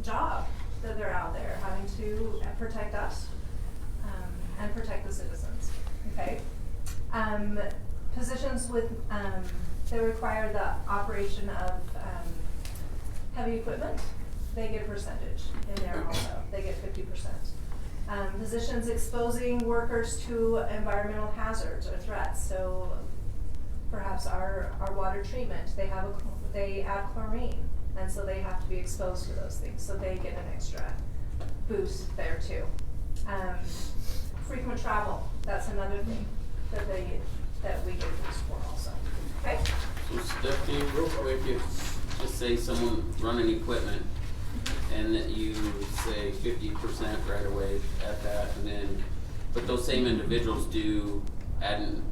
[SPEAKER 2] job that they're out there having to protect us and protect the citizens. Okay. Positions with they require the operation of heavy equipment. They get a percentage in there also. They get 50%. Positions exposing workers to environmental hazards or threats. So perhaps our water treatment, they add chlorine, and so they have to be exposed to those things. So they get an extra boost there too. Frequent travel, that's another thing that we get boost for also. Okay?
[SPEAKER 5] So Stephanie, real quick, if, just say someone running equipment and that you say 50% right away at that, and then, but those same individuals do add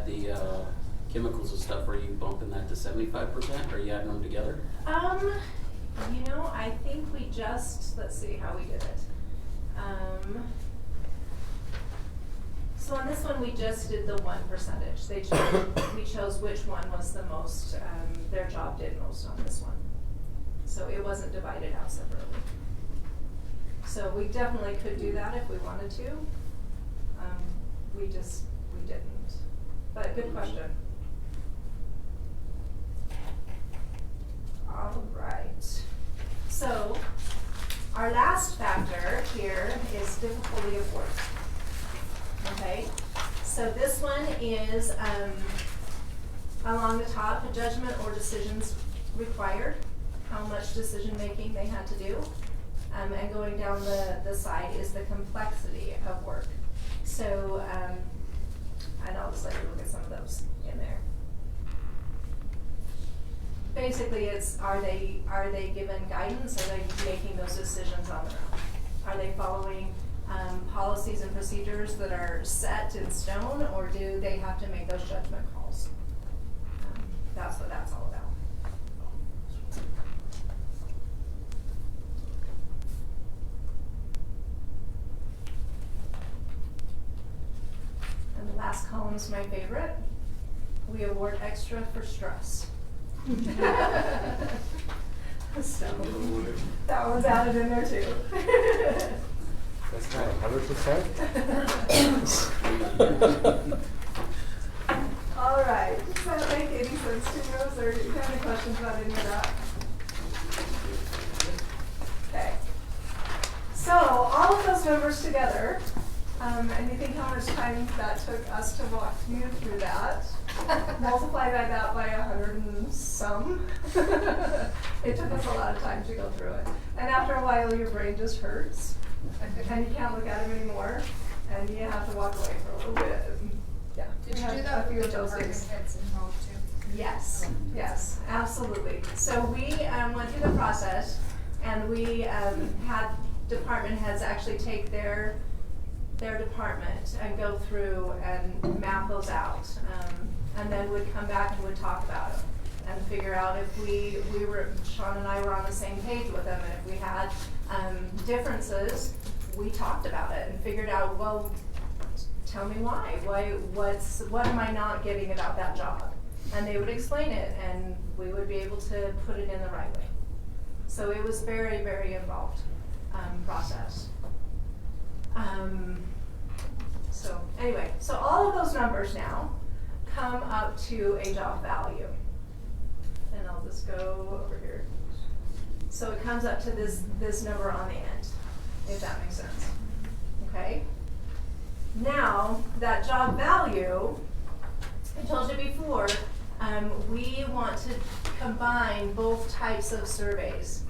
[SPEAKER 5] the chemicals and stuff, are you bumping that to 75%? Are you adding them together?
[SPEAKER 2] I think we just, let's see how we did it. So on this one, we just did the 1%. We chose which one was the most, their job did most on this one. So it wasn't divided out separately. So we definitely could do that if we wanted to. We didn't. But good question. All right. So our last factor here is difficulty of work. Okay, so this one is along the top, judgment or decisions required, how much decision making they had to do. And going down the side is the complexity of work. So, and I'll just let you look at some of those in there. Basically, it's are they given guidance? Are they making those decisions on their own? Are they following policies and procedures that are set in stone, or do they have to make those judgment calls? That's what that's all about. And the last column's my favorite. We award extra for stress. So that one's added in there too.
[SPEAKER 7] That's not 100%.
[SPEAKER 2] All right, does that make any sense to you? Is there, do you have any questions about any of that? Okay. So, all of those numbers together, and you think how much time that took us to walk you through that? Multiply that by 100 and some. It took us a lot of time to go through it. And after a while, your brain just hurts, and you can't look at them anymore, and you have to walk away for a little bit. Yeah.
[SPEAKER 6] Did
[SPEAKER 2] we
[SPEAKER 6] you
[SPEAKER 2] had
[SPEAKER 6] do
[SPEAKER 2] a
[SPEAKER 6] that
[SPEAKER 2] few
[SPEAKER 6] with
[SPEAKER 2] of
[SPEAKER 6] the
[SPEAKER 2] those
[SPEAKER 6] department
[SPEAKER 2] things.
[SPEAKER 6] heads involved too?
[SPEAKER 2] Yes, yes, absolutely. So we went through the process, and we had department heads actually take their department and go through and map those out, and then would come back and would talk about them and figure out if we were, Sean and I were on the same page with them, and if we had differences, we talked about it and figured out, well, tell me why. What am I not getting about that job? And they would explain it, and we would be able to put it in the right way. So it was very, very involved process. So anyway, so all of those numbers now come up to a job value. And I'll just go over here. So it comes up to this number on the end, if that makes sense. Okay? Now, that job value, I told you before, we want to combine both types of surveys,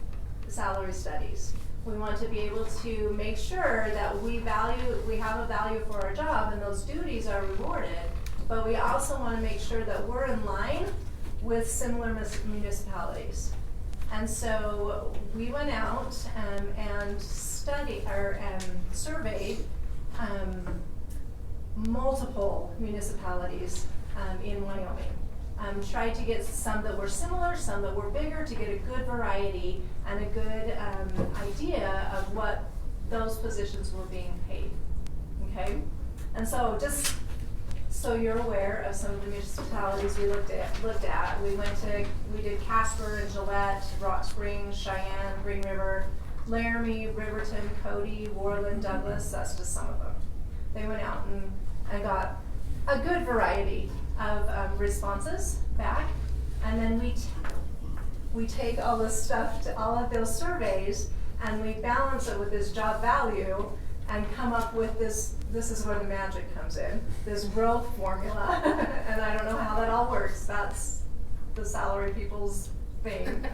[SPEAKER 2] salary studies. We want to be able to make sure that we have a value for our job and those duties are rewarded, but we also want to make sure that we're in line with similar municipalities. And so we went out and surveyed multiple municipalities in Wyoming. Tried to get some that were similar, some that were bigger, to get a good variety and a good idea of what those positions were being paid. Okay? And so just so you're aware of some of the municipalities we looked at, we did Casper and Gillette, Rock Springs, Cheyenne, Green River, Laramie, Riverton, Cody, Worland, Douglas. That's just some of them. They went out and got a good variety of responses back, and then we take all this stuff to all of those surveys and we balance it with this job value and come up with this is where the magic comes in, this growth formula. And I don't know how that all works. That's the salary people's thing.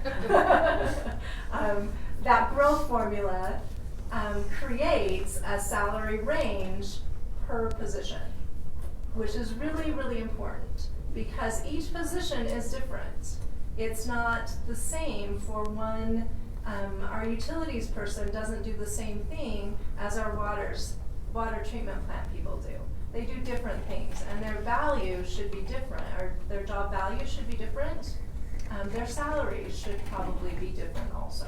[SPEAKER 2] That growth formula creates a salary range per position, which is really, really important because each position is different. It's not the same for one. Our utilities person doesn't do the same thing as our water treatment plant people do. They do different things, and their value should be different, or their job value should be different. Their salaries should probably be different also.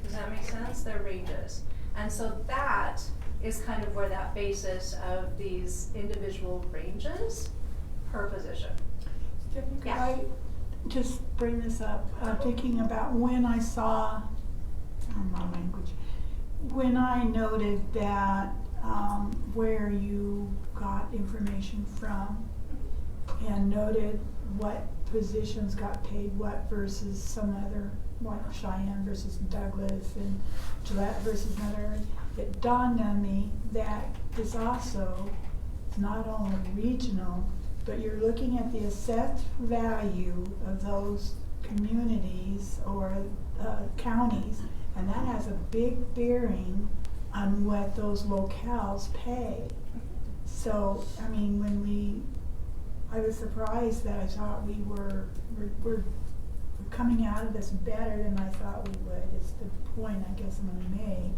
[SPEAKER 2] Does that make sense? Their ranges. And so that is kind of where that basis of these individual ranges per position.
[SPEAKER 3] Stephanie, could
[SPEAKER 2] Yeah.
[SPEAKER 3] I just bring this up? Thinking about when I saw, my language, when I noted that where you got information from and noted what positions got paid what versus some other, like Cheyenne versus Douglas and Gillette versus another, it dawned on me that is also not only regional, but you're looking at the assessed value of those communities or counties, and that has a big bearing on what those locales pay. So, I mean, I was surprised that I thought we're coming out of this better than I thought we would, is the point I guess I'm gonna make,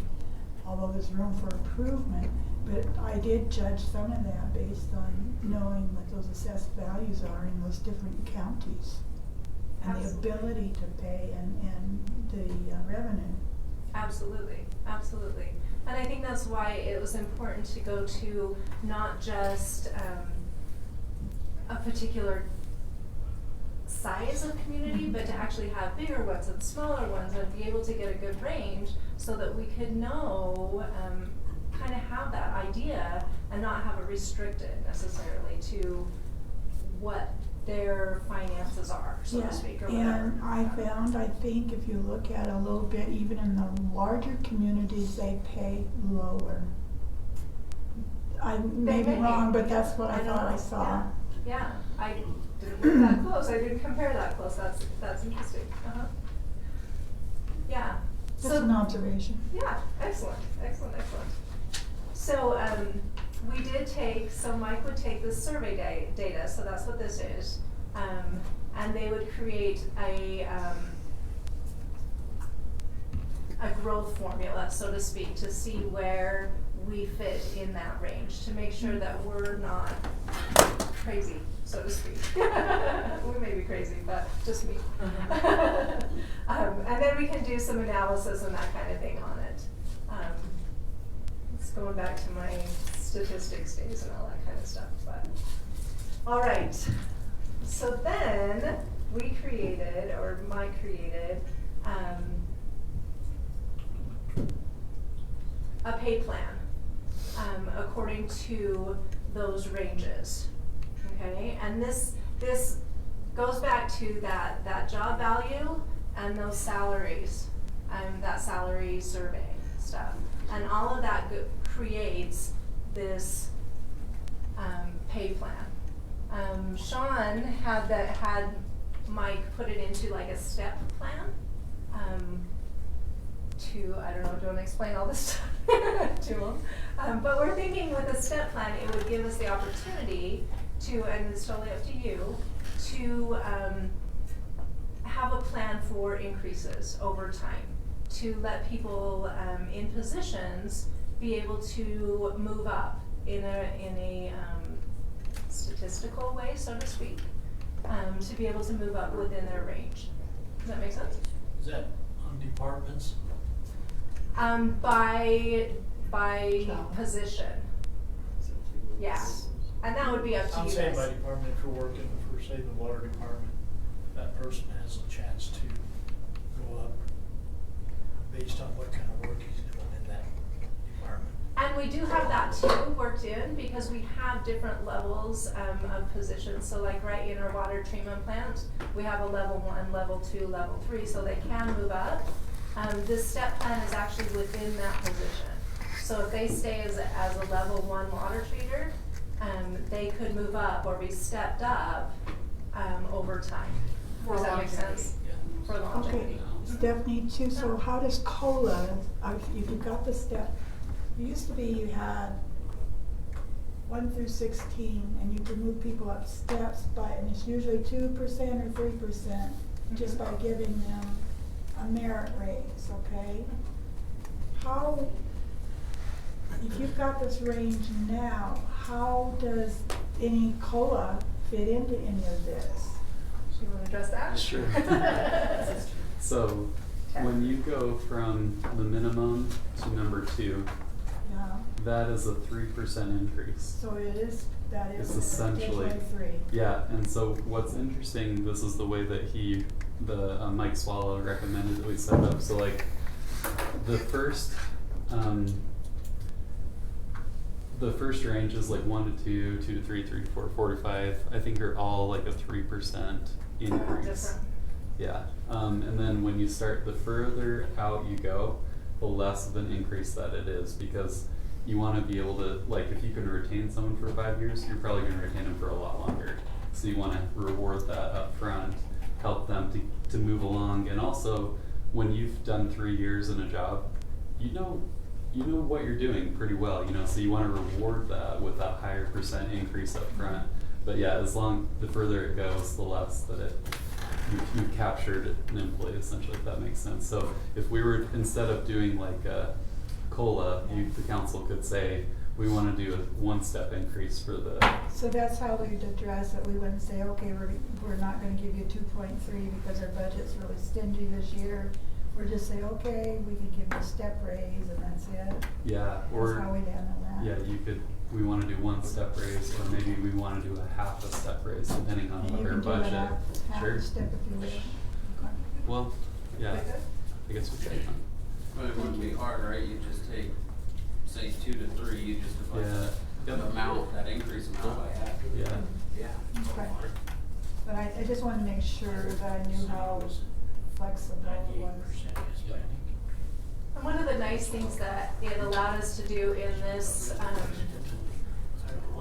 [SPEAKER 3] although there's room for improvement. But I did judge some of that based on knowing what those assessed values are in those different counties. And
[SPEAKER 2] Absolutely.
[SPEAKER 3] the ability to pay and the revenue.
[SPEAKER 2] Absolutely, absolutely. And I think that's why it was important to go to not just a particular size of community, but to actually have bigger ones and smaller ones and be able to get a good range so that we could know kind of have that idea and not have it restricted necessarily to what their finances are, so
[SPEAKER 3] Yeah,
[SPEAKER 2] to speak, or whatever.
[SPEAKER 3] and I found, I think if you look at a little bit, even in the larger communities, they pay lower. I may be
[SPEAKER 2] may.
[SPEAKER 3] wrong, but that's what I
[SPEAKER 2] don't
[SPEAKER 3] thought I
[SPEAKER 2] know.
[SPEAKER 3] saw.
[SPEAKER 2] Yeah, I didn't look that close, I didn't compare that close, that's interesting, uh-huh. Yeah.
[SPEAKER 3] Just
[SPEAKER 2] So-
[SPEAKER 3] an observation.
[SPEAKER 2] Yeah, excellent, excellent, excellent. So, we did take, so Mike would take this survey data, so that's what this is. And they would create a growth formula, so to speak, to see where we fit in that range, to make sure that we're not crazy, so to speak. We may be crazy, but just me. And then we can do some analysis and that kind of thing on it. It's going back to my statistics days and all that kind of stuff, but. All right, so then we created, or Mike created, a pay plan, according to those ranges, okay? And this goes back to that job value and those salaries, that salary survey stuff. And all of that creates this pay plan. Sean had Mike put it into like a step plan. I don't know, do you want to explain all this stuff to him? But we're thinking with a step plan, it would give us the opportunity to, and it's totally up to you, to have a plan for increases over time, to let people in positions be able to move up in a statistical way, so to speak, to be able to move up within their range. Does that make sense?
[SPEAKER 8] Is that on departments?
[SPEAKER 2] By position, yeah, and that would be up to
[SPEAKER 8] I'm
[SPEAKER 2] you
[SPEAKER 8] saying by
[SPEAKER 2] guys.
[SPEAKER 8] department, if you're working for, say, the water department, that person has a chance to go up based on what kind of work he's doing in that department.
[SPEAKER 2] And we do have that too worked in, because we have different levels of positions. So like right in our water treatment plant, we have a level 1, level 2, level 3, so they can move up. This step plan is actually within that position. So if they stay as a level 1 water treater, they could move up or be stepped up over time. Does that make sense?
[SPEAKER 8] Yeah.
[SPEAKER 2] For longevity.
[SPEAKER 3] Okay, Stephanie, too, so how does COLA, if you got the step, it used to be you had 1 through 16, and you could move people up steps by, and it's usually 2% or 3%, just by giving them a merit raise, okay? How, if you've got this range now, how does any COLA fit into any of this?
[SPEAKER 2] Do you want to address that?
[SPEAKER 4] Sure. So, when you go from the minimum to number 2,
[SPEAKER 3] Yeah,
[SPEAKER 4] that is a 3% increase.
[SPEAKER 3] so it is, that is
[SPEAKER 4] It's essentially,
[SPEAKER 3] three.
[SPEAKER 4] yeah, and so what's interesting, this is the way that Mike Swallow recommended that we set up. So like, the first range is like 1 to 2, 2 to 3, 3 to 4, 4 to 5, I think are all like a 3% increase.
[SPEAKER 2] Different.
[SPEAKER 4] Yeah, and then when you start, the further out you go, the less of an increase that it is, because you want to be able to, like, if you can retain someone for 5 years, you're probably going to retain them for a lot longer. So you want to reward that up front, help them to move along, and also when you've done 3 years in a job, you know what you're doing pretty well, so you want to reward that with that higher percent increase up front. But yeah, the further it goes, the less that you captured an employee, essentially, if that makes sense. So if we were, instead of doing like a COLA, the council could say, we want to do a 1-step increase for the.
[SPEAKER 3] So that's how we'd address it. We wouldn't say, okay, we're not gonna give you 2.3 because our budget's really stingy this year. We're just say, okay, we can give you a step raise and that's it.
[SPEAKER 4] Yeah, or
[SPEAKER 3] That's how we'd handle that.
[SPEAKER 4] yeah, we want to do 1-step raise, or maybe we want to do a half a step raise, depending on
[SPEAKER 3] And
[SPEAKER 4] what
[SPEAKER 3] you
[SPEAKER 4] our
[SPEAKER 3] can do
[SPEAKER 4] budget.
[SPEAKER 3] it half
[SPEAKER 4] Sure.
[SPEAKER 3] a step if you wish. Okay.
[SPEAKER 4] Well, yeah, I guess we could.
[SPEAKER 5] Well, it wouldn't be hard, right? You just take say 2 to 3, you just divide
[SPEAKER 4] Yeah.
[SPEAKER 5] the amount, that increase amount by half.
[SPEAKER 4] Yeah.
[SPEAKER 3] Okay. But I just wanted to make sure that I knew how flexible it was.
[SPEAKER 2] And one of the nice things that it allowed us to do in this,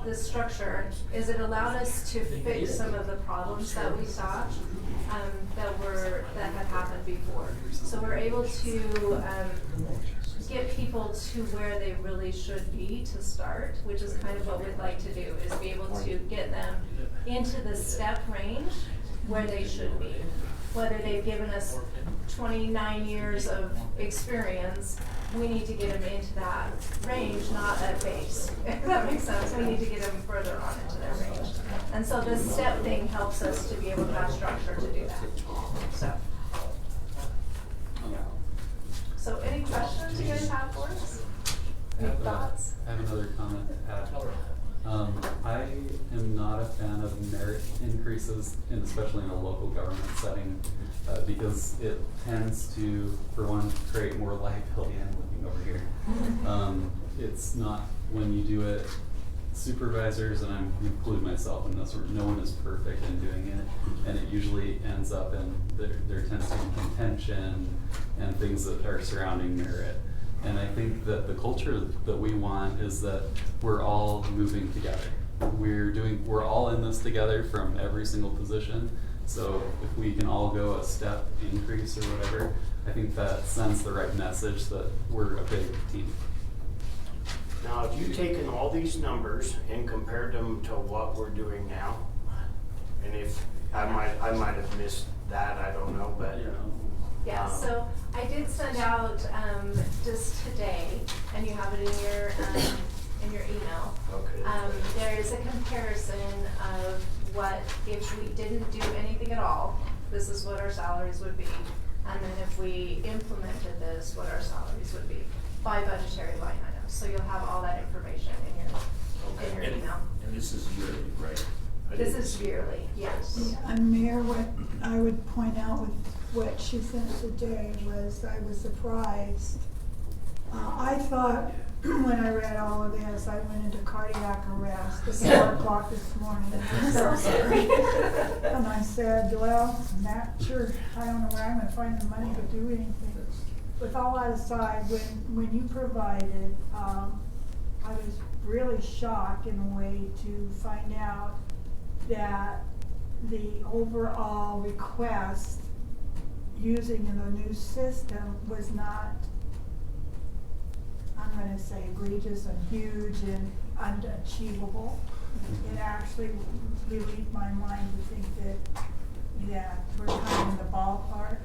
[SPEAKER 2] this structure is it allowed us to fix some of the problems that we saw, that had happened before. So we're able to, get people to where they really should be to start, which is kind of what we'd like to do, is be able to get them into the step range where they should be. Whether they've given us 29 years of experience, we need to get them into that range, not at base. If that makes sense, we need to get them further on into their range. And so this step thing helps us to be able to have structure to do that. So any questions you guys have for us? Any thoughts?
[SPEAKER 4] I have another comment to add. I am not a fan of merit increases, and especially in a local government setting, because it tends to, for one, create more liability. I'm looking over here. It's not, when you do it, supervisors, and I'm include myself in this, where no one is perfect in doing it, and it usually ends up in, there tends to be contention and things that are surrounding merit. And I think that the culture that we want is that we're all moving together. We're all in this together from every single position. So if we can all go a step increase or whatever, I think that sends the right message that we're a big team.
[SPEAKER 1] Now, have you taken all these numbers and compared them to what we're doing now? And if, I might have missed that, I don't know, but.
[SPEAKER 2] Yeah, so I did send out, just today, and you have it in your email.
[SPEAKER 1] Okay.
[SPEAKER 2] There is a comparison of what, if we didn't do anything at all, this is what our salaries would be. And then if we implemented this, what our salaries would be by budgetary line items. So you'll have all that information in your email.
[SPEAKER 9] And this is yearly, right?
[SPEAKER 2] This is yearly, yes.
[SPEAKER 3] And Mayor, what I would point out with what she sent today was I was surprised. I thought when I read all of this, I went into cardiac arrest at 4 o'clock this morning. And I said, well, I'm not sure, I don't know where I'm gonna find the money to do anything. With all that aside, when you provided, I was really shocked in a way to find out that the overall request using the new system was not, I'm gonna say egregious and huge and unachievable. It actually relieved my mind to think that we're kind of in the ballpark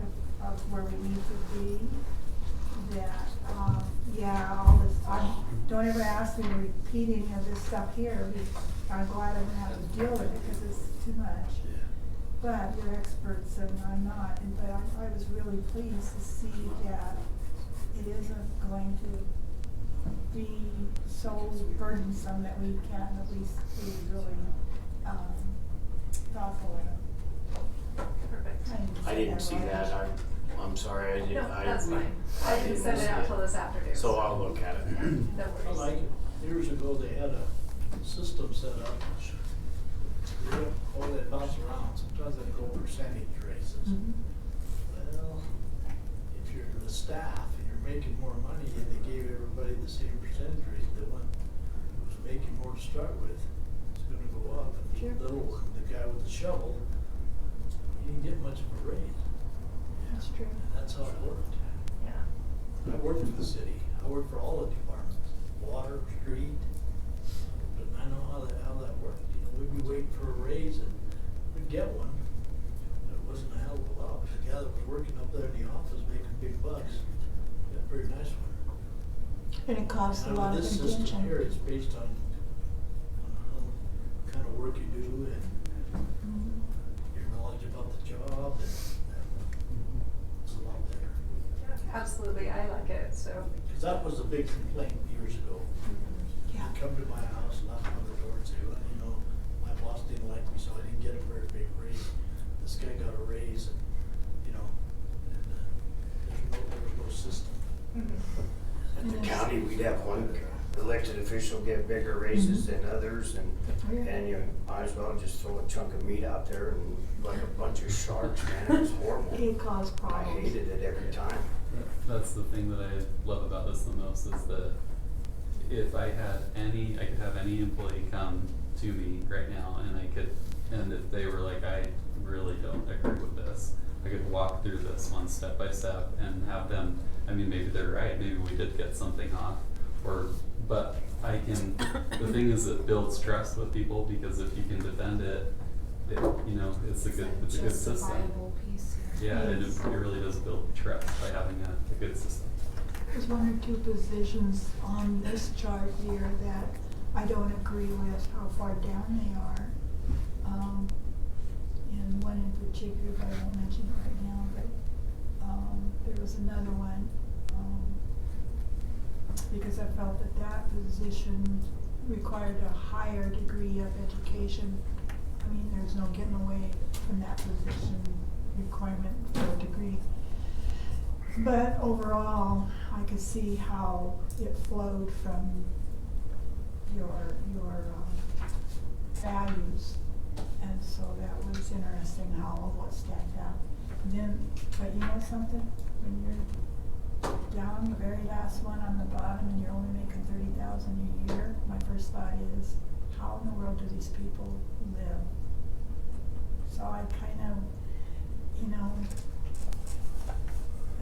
[SPEAKER 3] of where we need to be. That, yeah, all this, don't ever ask me to repeat any of this stuff here. I'm glad I don't have to deal with it because it's too much. But you're experts and I'm not, but I was really pleased to see that it isn't going to be so burdensome that we can at least be really thoughtful in it.
[SPEAKER 2] Perfect.
[SPEAKER 1] I didn't see
[SPEAKER 3] right.
[SPEAKER 1] that, I'm sorry, I didn't.
[SPEAKER 2] No, that's fine. I didn't send it out till this afternoon.
[SPEAKER 1] So I'll look at it.
[SPEAKER 2] No
[SPEAKER 8] I
[SPEAKER 2] worries.
[SPEAKER 8] like it. Years ago, they had a system set up. Oh, they bounce around. Sometimes they go percentage raises. Well, if you're the staff and you're making more money and they gave everybody the same percentage raise, the one who was making more to start with is gonna go up. And
[SPEAKER 3] Sure.
[SPEAKER 8] the little one, the guy with the shovel, he didn't get much of a raise.
[SPEAKER 3] That's true.
[SPEAKER 8] And that's how it worked.
[SPEAKER 2] Yeah.
[SPEAKER 8] I worked for the city. I worked for all the departments, water, street. But I know how that worked. You know, we'd be waiting for a raise and we'd get one. But it wasn't a hell of a lot. The guy that was working up there in the office making big bucks, got a very nice one.
[SPEAKER 3] And it costs a lot of
[SPEAKER 8] This system
[SPEAKER 3] contention.
[SPEAKER 8] here is based on how kind of work you do and your knowledge about the job and it's a lot better.
[SPEAKER 2] Absolutely, I like it, so.
[SPEAKER 8] Cause that was a big complaint years ago.
[SPEAKER 3] Yeah.
[SPEAKER 8] You'd come to my house, knock on the door and say, well, you know, my boss didn't like me, so I didn't get a very big raise. This guy got a raise and, you know, and, there was no system.
[SPEAKER 2] Mhm.
[SPEAKER 1] At the county, we'd have one folks will get bigger raises than others,
[SPEAKER 3] Oh, yeah.
[SPEAKER 1] and you might as well just throw a chunk of meat out there and like a bunch of sharks, man, it was horrible.
[SPEAKER 3] It caused
[SPEAKER 1] I
[SPEAKER 3] problems.
[SPEAKER 1] hated it every time.
[SPEAKER 4] That's the thing that I love about this the most is that if I could have any employee come to me right now and if they were like, I really don't agree with this, I could walk through this one step by step and have them, I mean, maybe they're right, maybe we did get something off, but the thing is it builds trust with people because if you can defend it, it's a good system.
[SPEAKER 6] Justifiable piece,
[SPEAKER 4] Yeah, it really does build trust by having a good system.
[SPEAKER 3] There's one or two positions on this chart here that I don't agree with how far down they are. And one in particular, but I won't mention it right now, but, there was another one, because I felt that position required a higher degree of education. I mean, there's no getting away from that position requirement for a degree. But overall, I could see how it flowed from your values. And so that was interesting how all what stacked out. And then, but you know something? When you're down, the very last one on the bottom, and you're only making $30,000 a year, my first thought is, how in the world do these people live? So I kind of,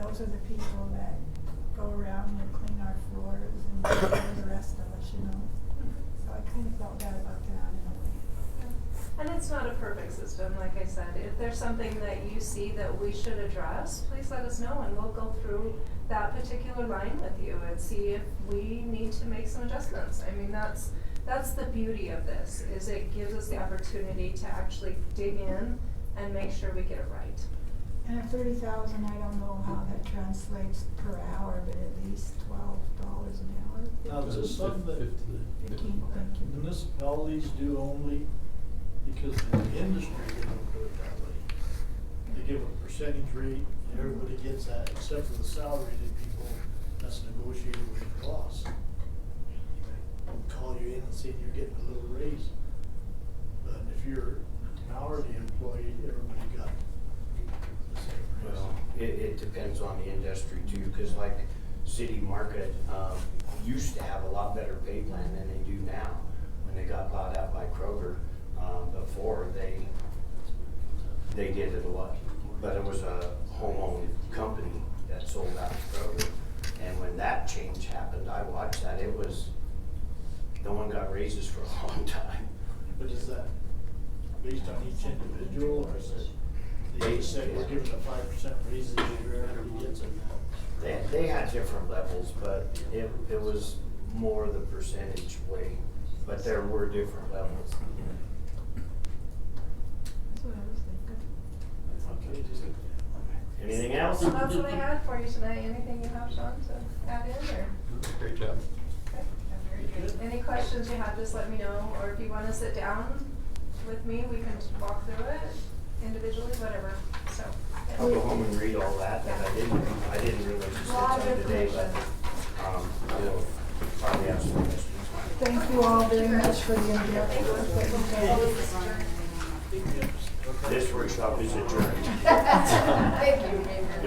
[SPEAKER 3] those are the people that go around and clean our floors and take care of the rest of us, So I kind of felt bad about that in a way.
[SPEAKER 2] And it's not a perfect system, like I said. If there's something that you see that we should address, please let us know and we'll go through that particular line with you and see if we need to make some adjustments. I mean, that's the beauty of this, is it gives us the opportunity to actually dig in and make sure we get it right.
[SPEAKER 3] And at $30,000, I don't know how that translates per hour, but at least $12 an hour.
[SPEAKER 8] Now, is this something that
[SPEAKER 3] 15, thank you.
[SPEAKER 8] municipalities do only because in the industry, they don't do it that way? They give a percentage rate, and everybody gets that, except for the salaried people, that's negotiated with the boss. They'll call you in and say you're getting a little raise. But if you're an hourly employee, everybody got the same raise.
[SPEAKER 1] Well, it depends on the industry too, because like City Market, used to have a lot better pay plan than they do now. When they got bought out by Kroger, before they did it a lot, but it was a home-owned company that sold out to Kroger. And when that change happened, I watched that, no one got raises for a long time.
[SPEAKER 8] But is that based on each individual, or is it, they just say we're giving a 5% raise this year, everybody gets it?
[SPEAKER 1] They had different levels, but it was more the percentage way, but there were different levels.
[SPEAKER 3] That's what I was thinking.
[SPEAKER 8] Okay.
[SPEAKER 1] Anything else?
[SPEAKER 2] So that's what I had for you tonight. Anything you have, Sean, to add in or?
[SPEAKER 4] Great job.
[SPEAKER 2] Okay, very good. Any questions you have, just let me know, or if you wanna sit down with me, we can walk through it individually, whatever, so. yeah.
[SPEAKER 1] I'll go home and read all that I didn't realize you said
[SPEAKER 2] Lot of
[SPEAKER 1] something today, but,
[SPEAKER 2] information.
[SPEAKER 1] probably have some questions.
[SPEAKER 3] Thank you all very much for the in-depth work that you did.
[SPEAKER 1] This workshop is adjourned.
[SPEAKER 6] Thank you.